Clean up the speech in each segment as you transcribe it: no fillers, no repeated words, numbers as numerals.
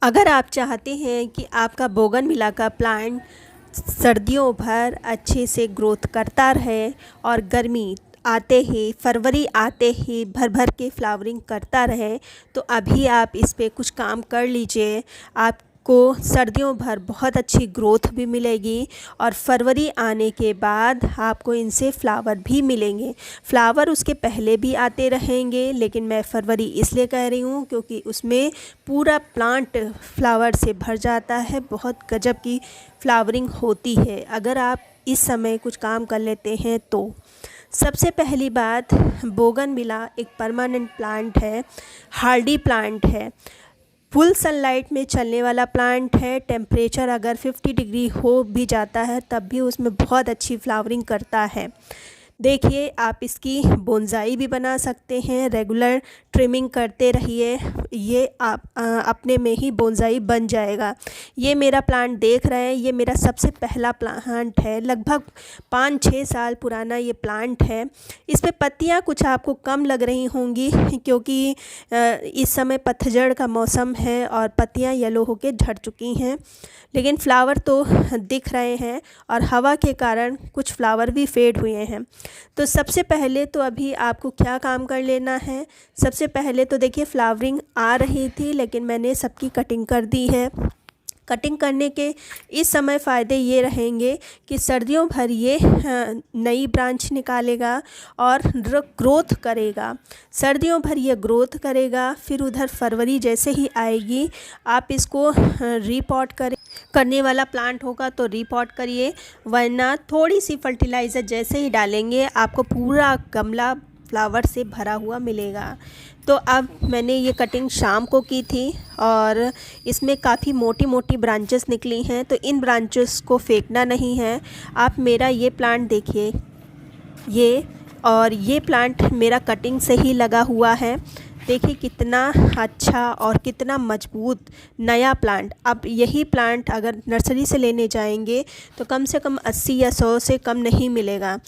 अगर आप चाहते हैं कि आपका बोगनविला का प्लांट सर्दियों भर अच्छे से ग्रोथ करता रहे और गर्मी आते ही फरवरी आते ही भर भर के फ्लावरिंग करता रहे, तो अभी आप इस पे कुछ काम कर लीजिए। आपको सर्दियों भर बहुत अच्छी ग्रोथ भी मिलेगी और फरवरी आने के बाद आपको इनसे फ्लावर भी मिलेंगे। फ्लावर उसके पहले भी आते रहेंगे, लेकिन मैं फरवरी इसलिए कह रही हूँ क्योंकि उसमें पूरा प्लांट फ्लावर से भर जाता है। बहुत गजब की फ्लावरिंग होती है अगर आप इस समय कुछ काम कर लेते हैं तो। सबसे पहली बात, बोगनविला एक परमानेंट प्लांट है, हार्डी प्लांट है, फुल सनलाइट में चलने वाला प्लांट है। टेम्परेचर अगर 50 डिग्री हो भी जाता है तब भी उसमें बहुत अच्छी फ्लावरिंग करता है। देखिए, आप इसकी बोनसाई भी बना सकते हैं, रेगुलर ट्रिमिंग करते रहिए, ये आप अपने में ही बोनसाई बन जाएगा। ये मेरा प्लांट देख रहे हैं, ये मेरा सबसे पहला प्लांट है, लगभग 5-6 साल पुराना ये प्लांट है। इस पे पत्तियाँ कुछ आपको कम लग रही होंगी क्योंकि इस समय पतझड़ का मौसम है और पत्तियाँ येलो होके झड़ चुकी हैं, लेकिन फ्लावर तो दिख रहे हैं और हवा के कारण कुछ फ्लावर भी फेड हुए हैं। तो सबसे पहले तो अभी आपको क्या काम कर लेना है, सबसे पहले तो देखिए फ्लावरिंग आ रही थी लेकिन मैंने सबकी कटिंग कर दी है। कटिंग करने के इस समय फ़ायदे ये रहेंगे कि सर्दियों भर ये नई ब्रांच निकालेगा और ग्रोथ करेगा। सर्दियों भर ये ग्रोथ करेगा, फिर उधर फरवरी जैसे ही आएगी आप इसको रीपॉट करने वाला प्लांट होगा तो रीपॉट करिए, वरना थोड़ी सी फर्टिलाइज़र जैसे ही डालेंगे आपको पूरा गमला फ्लावर से भरा हुआ मिलेगा। तो अब मैंने ये कटिंग शाम को की थी और इसमें काफ़ी मोटी मोटी ब्रांचेस निकली हैं, तो इन ब्रांचेस को फेंकना नहीं है। आप मेरा ये प्लांट देखिए, ये प्लांट मेरा कटिंग से ही लगा हुआ है। देखिए कितना अच्छा और कितना मजबूत नया प्लांट। अब यही प्लांट अगर नर्सरी से लेने जाएंगे तो कम से कम 80 या 100 से कम नहीं मिलेगा।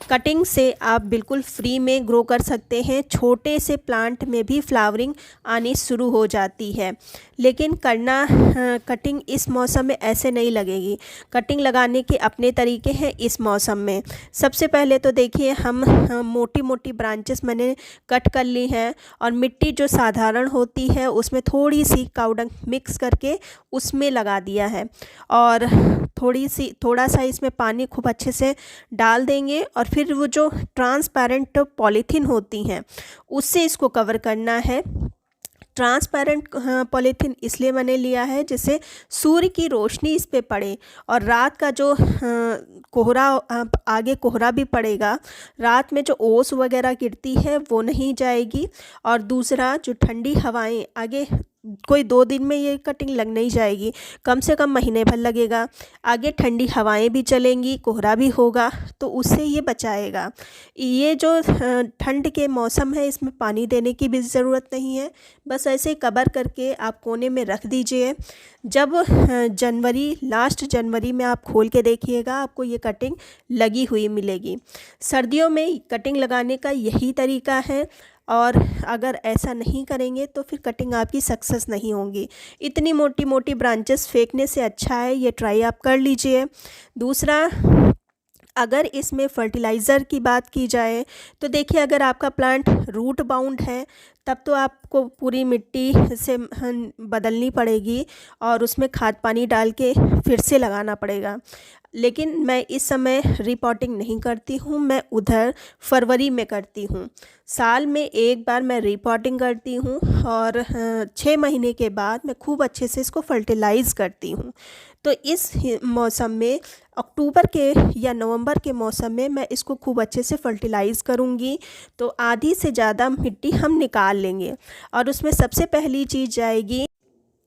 कटिंग से आप बिल्कुल फ्री में ग्रो कर सकते हैं। छोटे से प्लांट में भी फ्लावरिंग आनी शुरू हो जाती है, लेकिन कटिंग इस मौसम में ऐसे नहीं लगेगी। कटिंग लगाने के अपने तरीके हैं इस मौसम में। सबसे पहले तो देखिए हम मोटी मोटी ब्रांचेस मैंने कट कर ली हैं और मिट्टी जो साधारण होती है उसमें थोड़ी सी कावडंग मिक्स करके उसमें लगा दिया है और थोड़ा सा इसमें पानी खूब अच्छे से डाल देंगे और फिर वो जो ट्रांसपेरेंट पॉलीथीन होती हैं उससे इसको कवर करना है। ट्रांसपेरेंट पॉलीथीन इसलिए मैंने लिया है जिससे सूर्य की रोशनी इस पे पड़े और रात का जो कोहरा, आगे कोहरा भी पड़ेगा, रात में जो ओस वगैरह गिरती है वो नहीं जाएगी। और दूसरा जो ठंडी हवाएं, आगे कोई 2 दिन में ये कटिंग लग नहीं जाएगी, कम से कम महीने भर लगेगा। आगे ठंडी हवाएं भी चलेंगी, कोहरा भी होगा, तो उससे ये बचाएगा। ये जो ठंड के मौसम है इसमें पानी देने की भी ज़रूरत नहीं है, बस ऐसे कवर करके आप कोने में रख दीजिए। जब लास्ट जनवरी में आप खोल के देखिएगा आपको ये कटिंग लगी हुई मिलेगी। सर्दियों में कटिंग लगाने का यही तरीका है और अगर ऐसा नहीं करेंगे तो फिर कटिंग आपकी सक्सेस नहीं होगी। इतनी मोटी मोटी ब्रांचेस फेंकने से अच्छा है ये ट्राई आप कर लीजिए। दूसरा, अगर इसमें फर्टिलाइज़र की बात की जाए तो देखिए अगर आपका प्लांट रूट बाउंड है तब तो आपको पूरी मिट्टी से बदलनी पड़ेगी और उसमें खाद पानी डाल के फिर से लगाना पड़ेगा। लेकिन मैं इस समय रिपॉटिंग नहीं करती हूँ, मैं उधर फरवरी में करती हूँ। साल में एक बार मैं रिपॉटिंग करती हूँ और 6 महीने के बाद मैं खूब अच्छे से इसको फर्टिलाइज़ करती हूँ। तो इस मौसम में, अक्टूबर के या नवंबर के मौसम में मैं इसको खूब अच्छे से फर्टिलाइज़ करूँगी, तो आधी से ज़्यादा मिट्टी हम निकाल लेंगे और उसमें सबसे पहली चीज़ जाएगी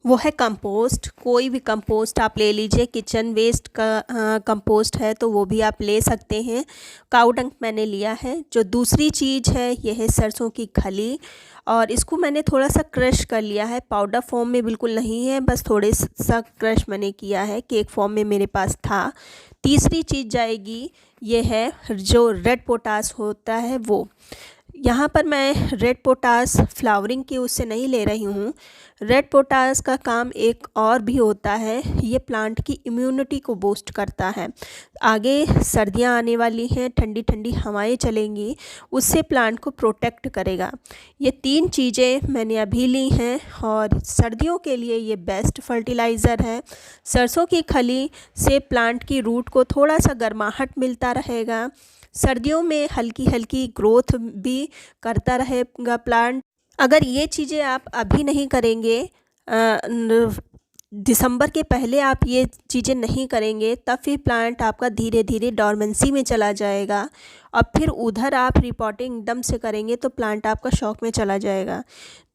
वो है कंपोस्ट। कोई भी कंपोस्ट आप ले लीजिए, किचन वेस्ट का कंपोस्ट है तो वो भी आप ले सकते हैं। काऊ डंग मैंने लिया है। जो दूसरी चीज़ है ये है सरसों की खली और इसको मैंने थोड़ा सा क्रश कर लिया है, पाउडर फॉर्म में बिल्कुल नहीं है, बस थोड़े सा क्रश मैंने किया है, केक फॉर्म में मेरे पास था। तीसरी चीज़ जाएगी ये है जो रेड पोटास होता है वो। यहाँ पर मैं रेड पोटास फ्लावरिंग की उससे नहीं ले रही हूँ। रेड पोटास का काम एक और भी होता है, ये प्लांट की इम्यूनिटी को बूस्ट करता है। आगे सर्दियाँ आने वाली हैं, ठंडी ठंडी हवाएं चलेंगी, उससे प्लांट को प्रोटेक्ट करेगा। ये 3 चीज़ें मैंने अभी ली हैं और सर्दियों के लिए ये बेस्ट फर्टिलाइज़र है। सरसों की खली से प्लांट की रूट को थोड़ा सा गर्माहट मिलता रहेगा, सर्दियों में हल्की हल्की ग्रोथ भी करता रहेगा प्लांट। अगर ये चीज़ें आप अभी नहीं करेंगे, दिसंबर के पहले आप ये चीज़ें नहीं करेंगे, तब फिर प्लांट आपका धीरे धीरे डॉर्मेंसी में चला जाएगा और फिर उधर आप रिपोर्टिंग एकदम से करेंगे तो प्लांट आपका शॉक में चला जाएगा।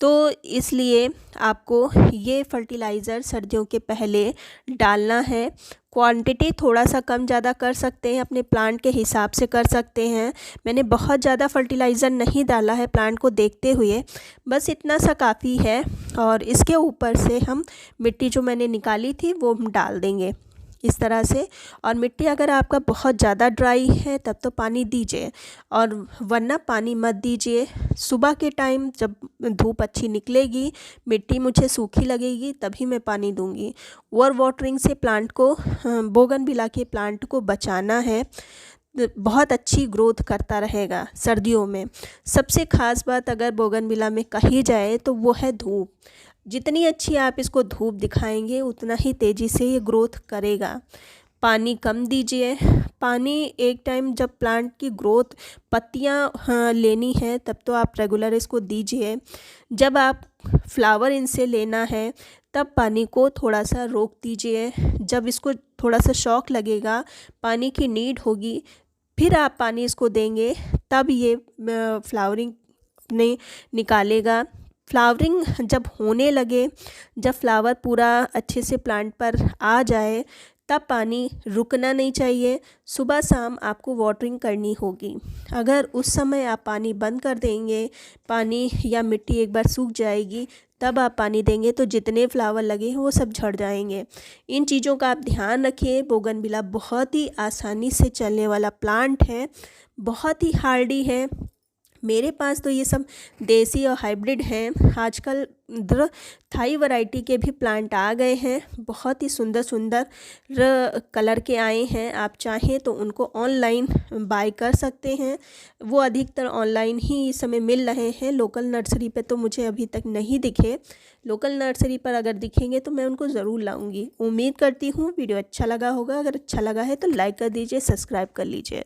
तो इसलिए आपको ये फर्टिलाइज़र सर्दियों के पहले डालना है। क्वांटिटी थोड़ा सा कम ज़्यादा कर सकते हैं, अपने प्लांट के हिसाब से कर सकते हैं। मैंने बहुत ज़्यादा फर्टिलाइज़र नहीं डाला है प्लांट को देखते हुए, बस इतना सा काफ़ी है। और इसके ऊपर से हम मिट्टी जो मैंने निकाली थी वो हम डाल देंगे इस तरह से। और मिट्टी अगर आपका बहुत ज़्यादा ड्राई है तब तो पानी दीजिए, और वरना पानी मत दीजिए। सुबह के टाइम जब धूप अच्छी निकलेगी, मिट्टी मुझे सूखी लगेगी, तभी मैं पानी दूंगी। ओवर वाटरिंग से प्लांट को, बोगनविला के प्लांट को बचाना है। बहुत अच्छी ग्रोथ करता रहेगा सर्दियों में। सबसे ख़ास बात अगर बोगनविला में कही जाए तो वो है धूप। जितनी अच्छी आप इसको धूप दिखाएंगे उतना ही तेज़ी से ये ग्रोथ करेगा। पानी कम दीजिए। पानी एक टाइम जब प्लांट की ग्रोथ पत्तियां लेनी है तब तो आप रेगुलर इसको दीजिए। जब आप फ्लावर इनसे लेना है तब पानी को थोड़ा सा रोक दीजिए। जब इसको थोड़ा सा शौक लगेगा, पानी की नीड होगी, फिर आप पानी इसको देंगे, तब ये फ्लावरिंग ने निकालेगा। फ्लावरिंग जब होने लगे, जब फ्लावर पूरा अच्छे से प्लांट पर आ जाए, तब पानी रुकना नहीं चाहिए। सुबह शाम आपको वाटरिंग करनी होगी। अगर उस समय आप पानी बंद कर देंगे, पानी या मिट्टी एक बार सूख जाएगी, तब आप पानी देंगे तो जितने फ्लावर लगे हैं वो सब झड़ जाएंगे। इन चीज़ों का आप ध्यान रखिए। बोगनविला बहुत ही आसानी से चलने वाला प्लांट है, बहुत ही हार्डी है। मेरे पास तो ये सब देसी और हाइब्रिड हैं। आजकल थाई वैरायटी के भी प्लांट आ गए हैं, बहुत ही सुंदर सुंदर कलर के आए हैं। आप चाहें तो उनको ऑनलाइन बाय कर सकते हैं, वो अधिकतर ऑनलाइन ही इस समय मिल रहे हैं। लोकल नर्सरी पे तो मुझे अभी तक नहीं दिखे। लोकल नर्सरी पर अगर दिखेंगे तो मैं उनको ज़रूर लाऊंगी। उम्मीद करती हूँ वीडियो अच्छा लगा होगा। अगर अच्छा लगा है तो लाइक कर दीजिए, सब्सक्राइब कर लीजिए।